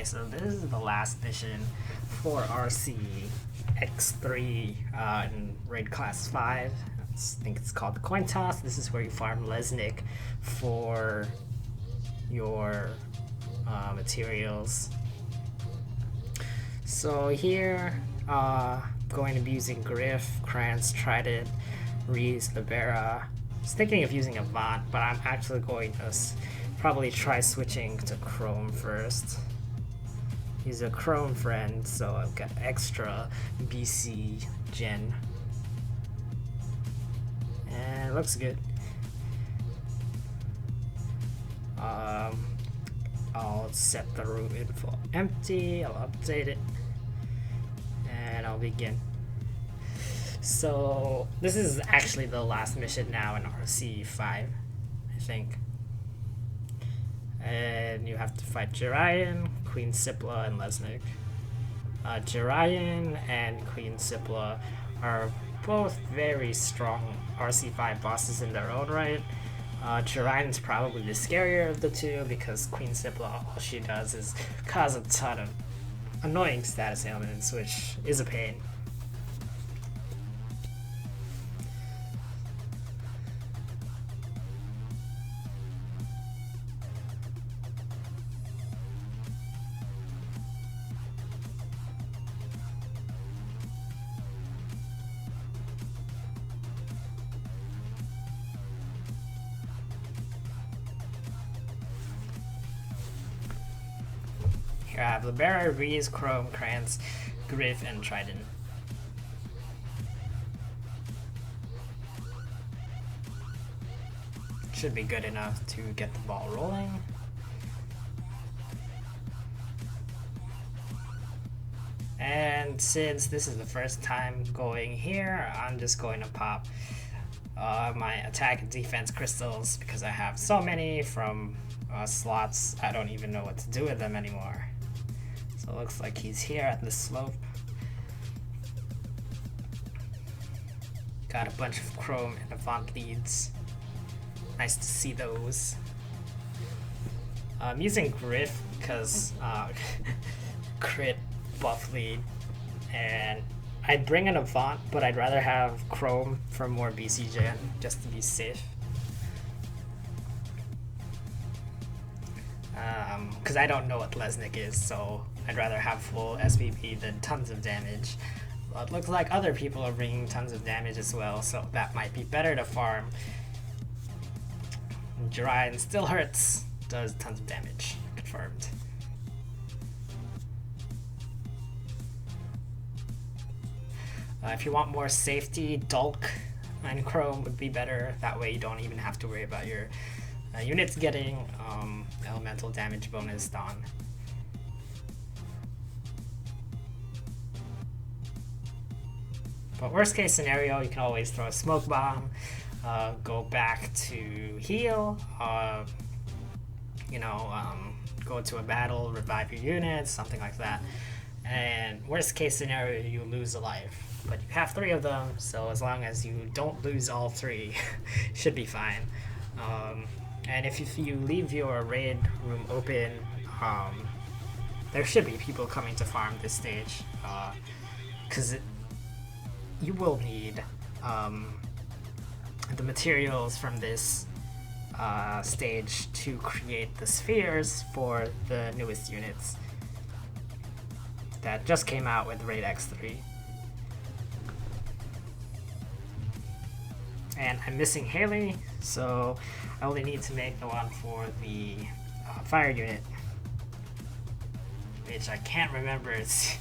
Okay, so this is the last mission for RC X3 in raid class 5. I think it's called the coin toss. This is where you farm Lesnick for your materials. So here, going to be using Griff, Krantz, Trident, Reese, Libera. I was thinking of using Avant, but I'm actually going to probably try switching to Chrome first. He's a Chrome friend, so I've got extra BC gen. And it looks good. I'll set the room info empty, I'll update it, and I'll begin. So this is actually the last mission now in RC5, I think. And you have to fight Jirayan, Queen Sipla, and Lesnick. Jirayan and Queen Sipla are both very strong RC5 bosses in their own right. Jirayan's probably the scarier of the two because Queen Sipla, all she does is cause a ton of annoying status ailments, which is a pain. Here I have Libera, Reese, Chrome, Krantz, Griff, and Trident. Should be good enough to get the ball rolling. And since this is the first time going here, I'm just going to pop my attack and defense crystals because I have so many from slots I don't even know what to do with them anymore. So it looks like he's here at the slope. Got a bunch of Chrome and Avant leads. Nice to see those. I'm using Griff because crit buff lead, and I'd bring an Avant, but I'd rather have Chrome for more BC gen just to be safe. Because I don't know what Lesnick is, so I'd rather have full SPP than tons of damage. Well, it looks like other people are bringing tons of damage as well, so that might be better to farm. Jirayan still hurts, does tons of damage, confirmed. If you want more safety, Dulk and Chrome would be better. That way you don't even have to worry about your units getting elemental damage bonus on. But worst case scenario, you can always throw a smoke bomb, go back to heal, go to a battle, revive your units, something like that. And worst case scenario, you lose a life. But you have 3 of them, so as long as you don't lose all 3, should be fine. And if you leave your raid room open, there should be people coming to farm this stage, because you will need the materials from this stage to create the spheres for the newest units that just came out with Raid X3. And I'm missing Haile, so I only need to make the one for the fire unit, which I can't remember his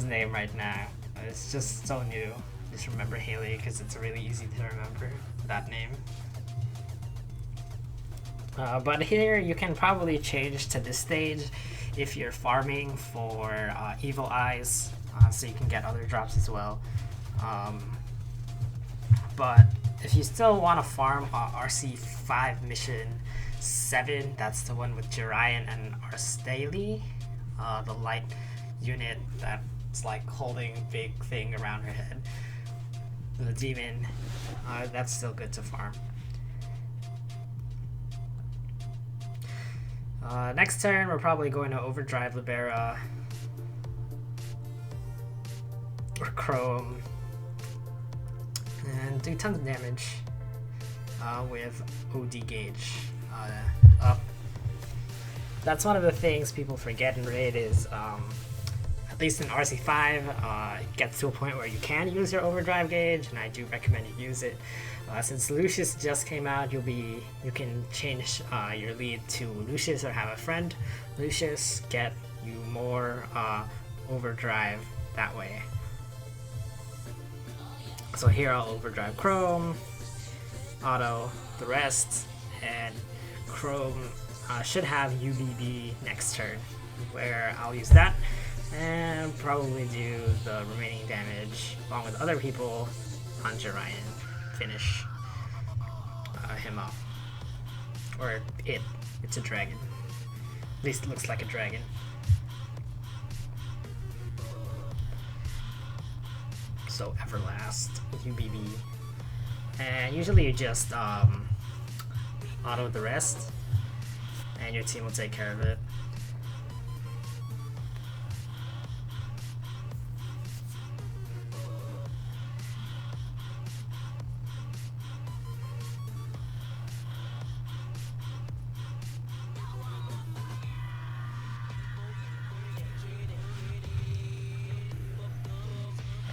name right now. It's just so new. Just remember Haile because it's really easy to remember that name. But here you can probably change to this stage if you're farming for Evil Eyes, so you can get other drops as well. But if you still want to farm RC5 mission 7, that's the one with Jirayan and Arstali, the light unit that's like holding a big thing around her head, the demon, that's still good to farm. Next turn, we're probably going to overdrive Libera or Chrome and do tons of damage with OD gauge up. That's one of the things people forget in Raid is, at least in RC5, it gets to a point where you can use your overdrive gauge, and I do recommend you use it. Since Lucius just came out, you can change your lead to Lucius or have a friend Lucius, get you more overdrive that way. So here I'll overdrive Chrome, auto the rest, and Chrome should have UBB next turn, where I'll use that and probably do the remaining damage along with other people on Jorian. Finish him off. Or it's a dragon. At least it looks like a dragon. So Everlast with UBB. And usually you just auto the rest and your team will take care of it.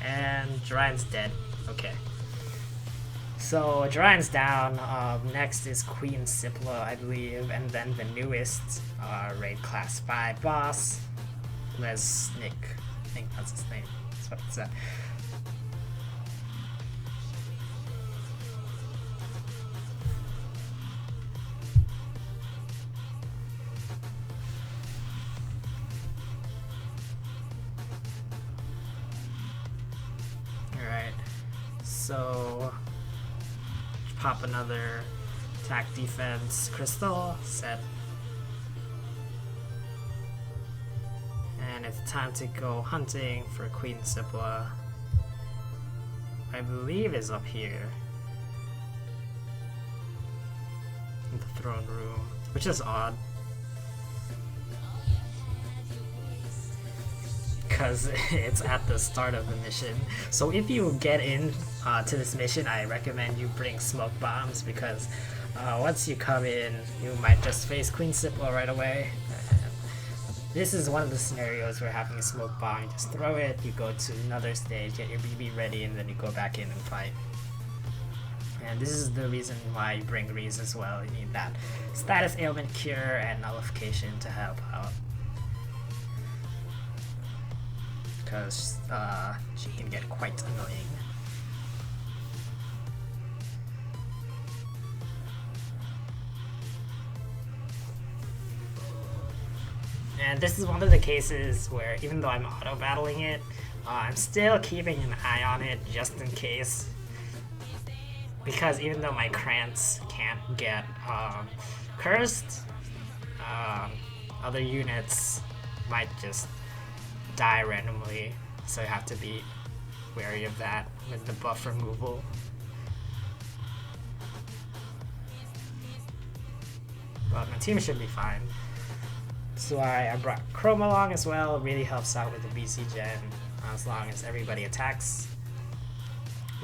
And Jorian's dead. Okay. So Jorian's down. Next is Queen Sipla, I believe, and then the newest Raid Class 5 boss, Lesnick. I think that's his name. That's what it said. Alright. So pop another attack defense crystal set, and it's time to go hunting for Queen Sipla. I believe is up here in the throne room, which is odd because it's at the start of the mission. So if you get in to this mission, I recommend you bring smoke bombs, because once you come in, you might just face Queen Sipla right away. This is one of the scenarios where having a smoke bomb, you just throw it, you go to another stage, get your BB ready, and then you go back in and fight. And this is the reason why you bring Reese as well. You need that status ailment cure and nullification to help out, because she can get quite annoying. And this is one of the cases where, even though I'm auto-battling it, I'm still keeping an eye on it just in case. Because even though my Krantz can't get cursed, other units might just die randomly, so you have to be wary of that with the buff removal. But my team should be fine. So I brought Chrome along as well. It really helps out with the BC gen. As long as everybody attacks,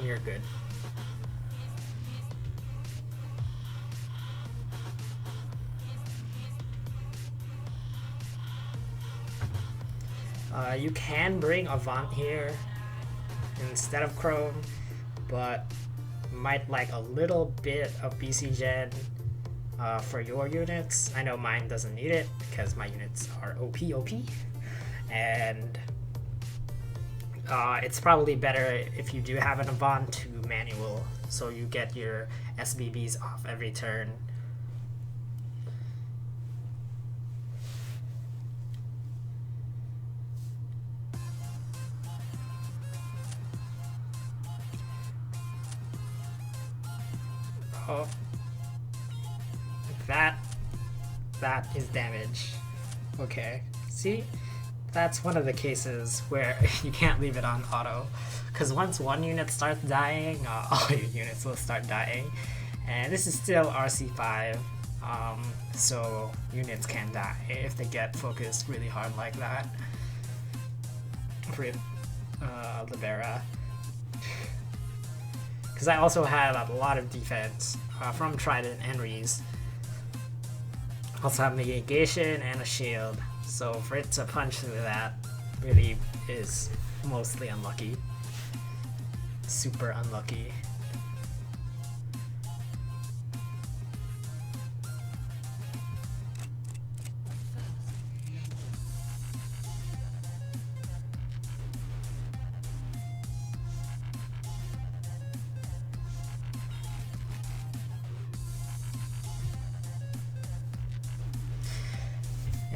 we're good. You can bring Avant here instead of Chrome, but might like a little bit of BC gen for your units. I know mine doesn't need it because my units are OP, and it's probably better if you do have an Avant to manual, so you get your SBBs off every turn. Oh, that is damage. Okay, see, that's one of the cases where you can't leave it on auto, because once one unit starts dying, all your units will start dying. And this is still RC5. so units can die if they get focused really hard like that. For Libera. Because I also have a lot of defense from Trident and Reese. Also have negation and a shield, so for it to punch through that really is mostly unlucky. Super unlucky.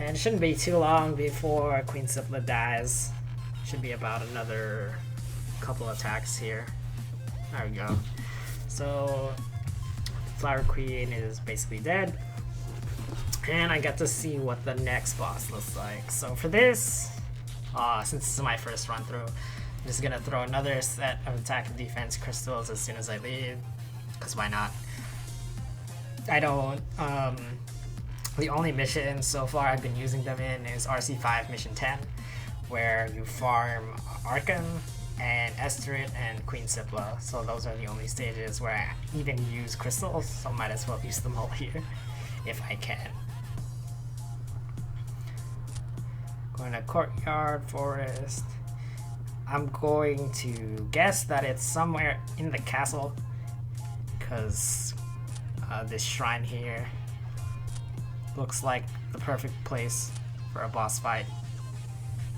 And it shouldn't be too long before Queen Sipla dies. Should be about another couple attacks here. There we go. So Flower Queen is basically dead. And I get to see what the next boss looks like. So for this, since this is my first run through, I'm just gonna throw another set of attack and defense crystals as soon as I leave. Because why not? I don't, the only mission so far I've been using them in is RC5 Mission 10, where you farm Arkham and Esterit and Queen Sipla. So those are the only stages where I even use crystals, so might as well use them all here if I can. Going to Courtyard Forest. I'm going to guess that it's somewhere in the castle, because this shrine here looks like the perfect place for a boss fight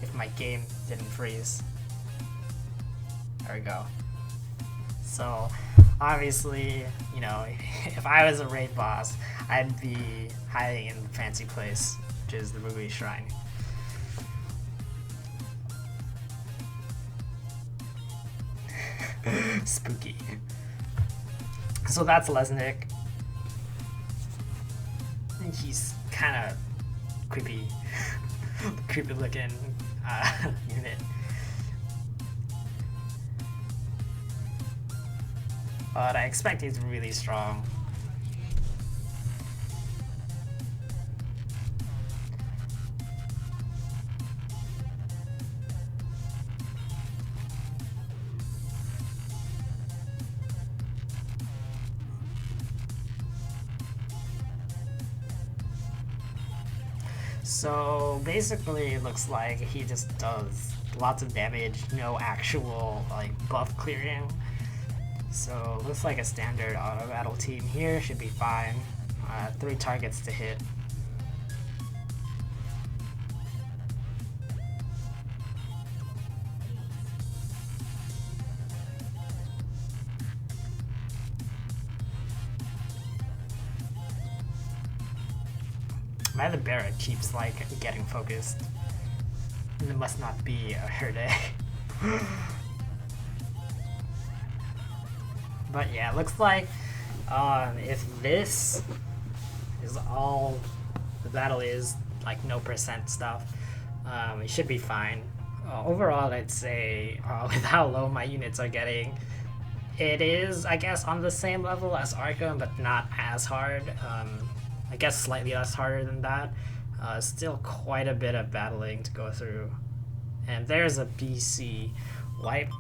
if my game didn't freeze. There we go. So obviously, you know, if I was a raid boss, I'd be hiding in the fancy place, which is the Ruby Shrine. Spooky. So that's Lesnick. He's kind of creepy, creepy looking unit. But I expect he's really strong. So basically it looks like he just does lots of damage, no actual like buff clearing. So it looks like a standard auto battle team here should be fine. 3 targets to hit. My other Barrett keeps like getting focused. It must not be her day. But yeah, it looks like if this is all the battle is, like no percent stuff, it should be fine. Overall, I'd say with how low my units are getting, it is, I guess, on the same level as Arkham, but not as hard. I guess slightly less harder than that. Still quite a bit of battling to go through. And there's a BC wipe.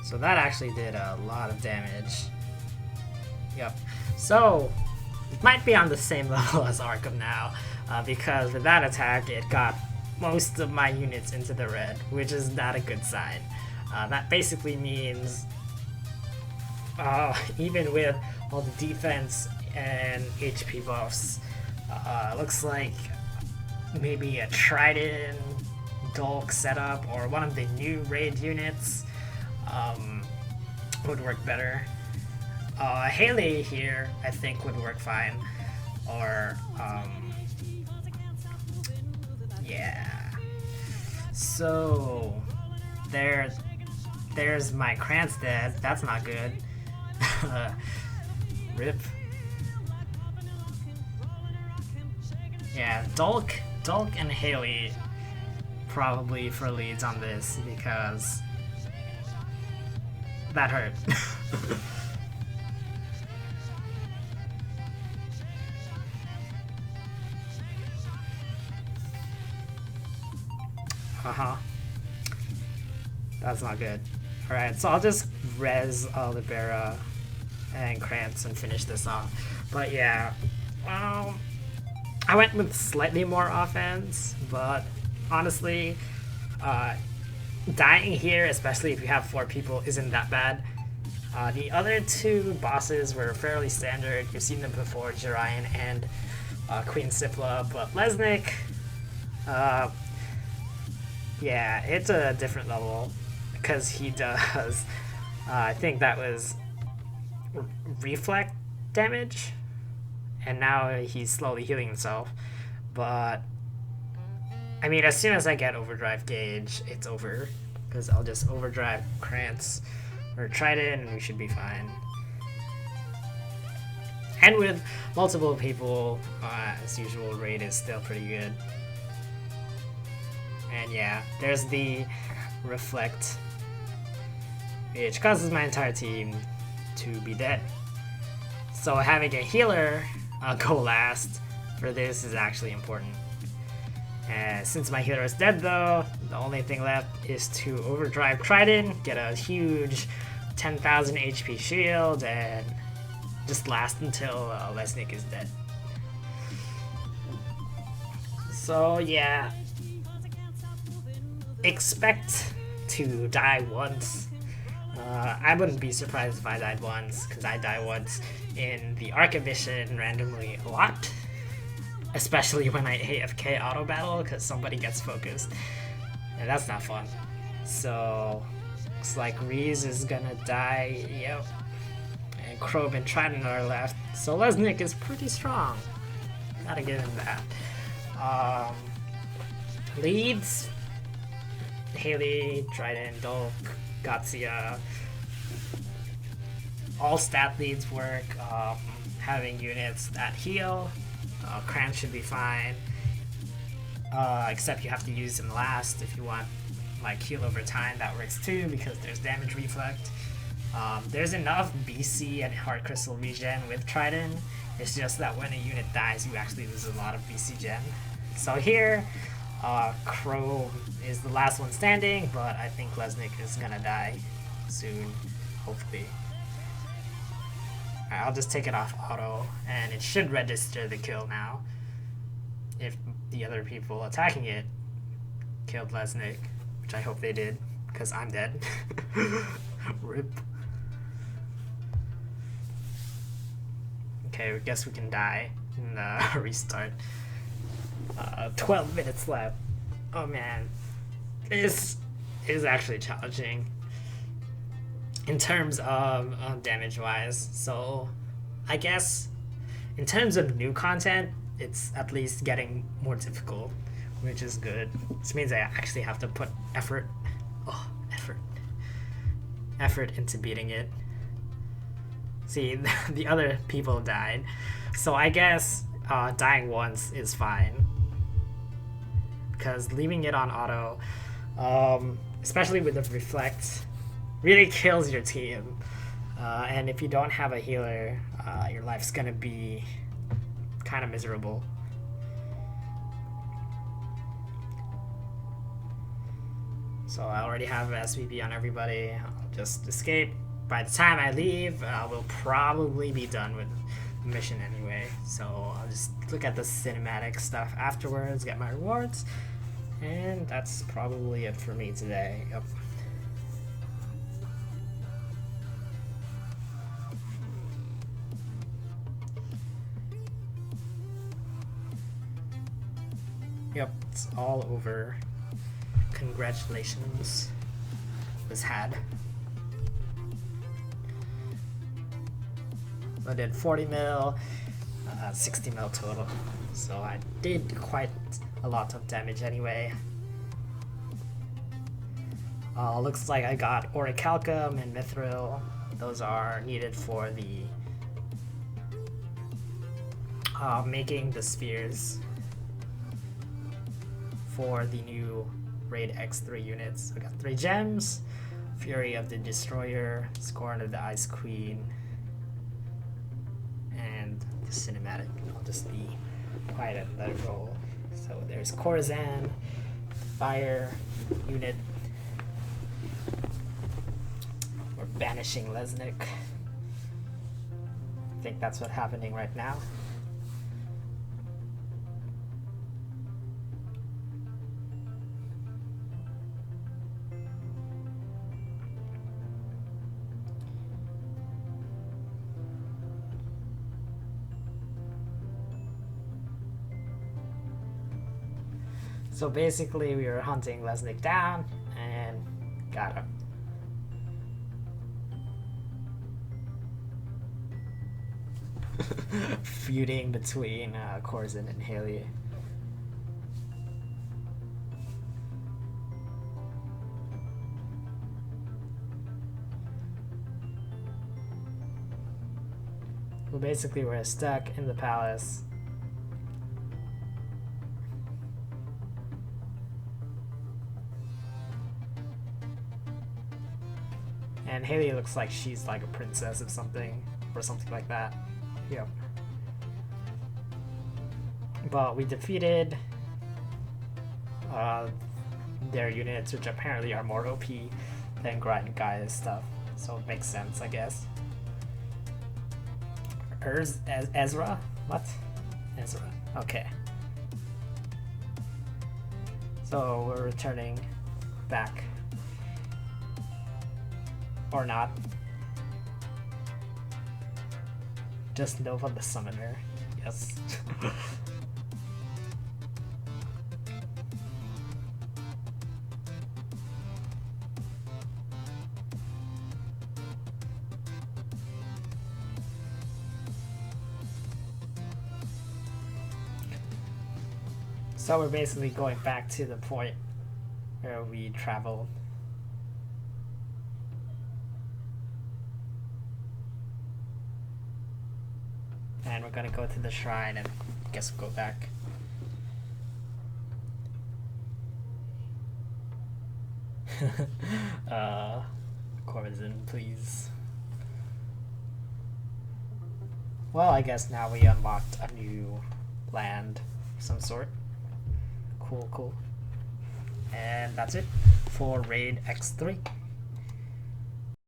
So that actually did a lot of damage. Yep. So it might be on the same level as Arkham now, because with that attack it got most of my units into the red, which is not a good sign. That basically means even with all the defense and HP buffs, looks like maybe a Trident Dolk setup or one of the new raid units would work better. Haile here I think would work fine, or yeah. So there's my Cransted. That's not good. Rip. Yeah, Dolk and Haile probably for leads on this, because That hurt. Uh-huh. That's not good. Alright, so I'll just res Libera and Krantz and finish this off. But yeah, I went with slightly more offense, but honestly, dying here, especially if you have 4 people, isn't that bad. The other 2 bosses were fairly standard. You've seen them before, Jirayan and Queen Sipla, but Lesnick, yeah, it's a different level because he does, I think that was reflect damage, and now he's slowly healing himself. But I mean, as soon as I get overdrive gauge, it's over, because I'll just overdrive Krantz or Trident and we should be fine. And with multiple people, as usual, raid is still pretty good. And yeah, there's the reflect, which causes my entire team to be dead. So having a healer go last for this is actually important. And since my healer is dead though, the only thing left is to overdrive Trident, get a huge 10,000 HP shield, and just last until Lesnick is dead. So yeah, expect to die once. I wouldn't be surprised if I died once, because I die once in the Archivation randomly a lot. Especially when I AFK auto battle, because somebody gets focused. And that's not fun. So, looks like Reese is gonna die, yep. And Krob and Trident are left. So Lesnick is pretty strong. Gotta give him that. Leads, Haile, Trident, Dolk, Gatsia. All stat leads work. Having units that heal. Krantz should be fine. Except you have to use them last if you want like heal over time. That works too because there's damage reflect. There's enough BC and Heart Crystal regen with Trident. It's just that when a unit dies, you actually lose a lot of BC gen. So here, Crow is the last one standing, but I think Lesnick is gonna die soon, hopefully. Alright, I'll just take it off auto, and it should register the kill now. If the other people attacking it killed Lesnick, which I hope they did, because I'm dead. RIP. Okay, I guess we can die and restart. 12 minutes left. Oh man, this is actually challenging in terms of damage wise. So I guess in terms of new content, it's at least getting more difficult, which is good. This means I actually have to put effort into beating it. See, the other people died, so I guess dying once is fine, because leaving it on auto, especially with the reflect, really kills your team. And if you don't have a healer, your life's gonna be kind of miserable. So I already have SVP on everybody. I'll just escape. By the time I leave, we'll probably be done with the mission anyway. So I'll just look at the cinematic stuff afterwards, get my rewards, and that's probably it for me today. Yep. Yep, it's all over. Congratulations was had. I did 40 mil, 60 mil total. So I did quite a lot of damage anyway. Looks like I got Orichalcum and Mithril. Those are needed for the making the spheres for the new Raid X3 units. I got 3 gems, Fury of the Destroyer, Scorn of the Ice Queen, and the cinematic. I'll just be quiet and let it roll. So there's Korzan, Fire Unit. We're banishing Lesnick. I think that's what's happening right now. So basically we were hunting Lesnick down and got him. Feuding between Korzan and Haile. Well, basically we're stuck in the palace. And Haile looks like she's like a princess of something, or something like that. Yep. But we defeated their units, which apparently are more OP than Grind Gaia's stuff. So it makes sense, I guess. Ezra? What? Ezra. Okay. So we're returning back. Or not. Just Nova the Summoner. Yes. So we're basically going back to the point where we traveled. And we're gonna go to the shrine and I guess we'll go back. Korzan, please. Well, I guess now we unlocked a new land of some sort. Cool. And that's it for Raid X3.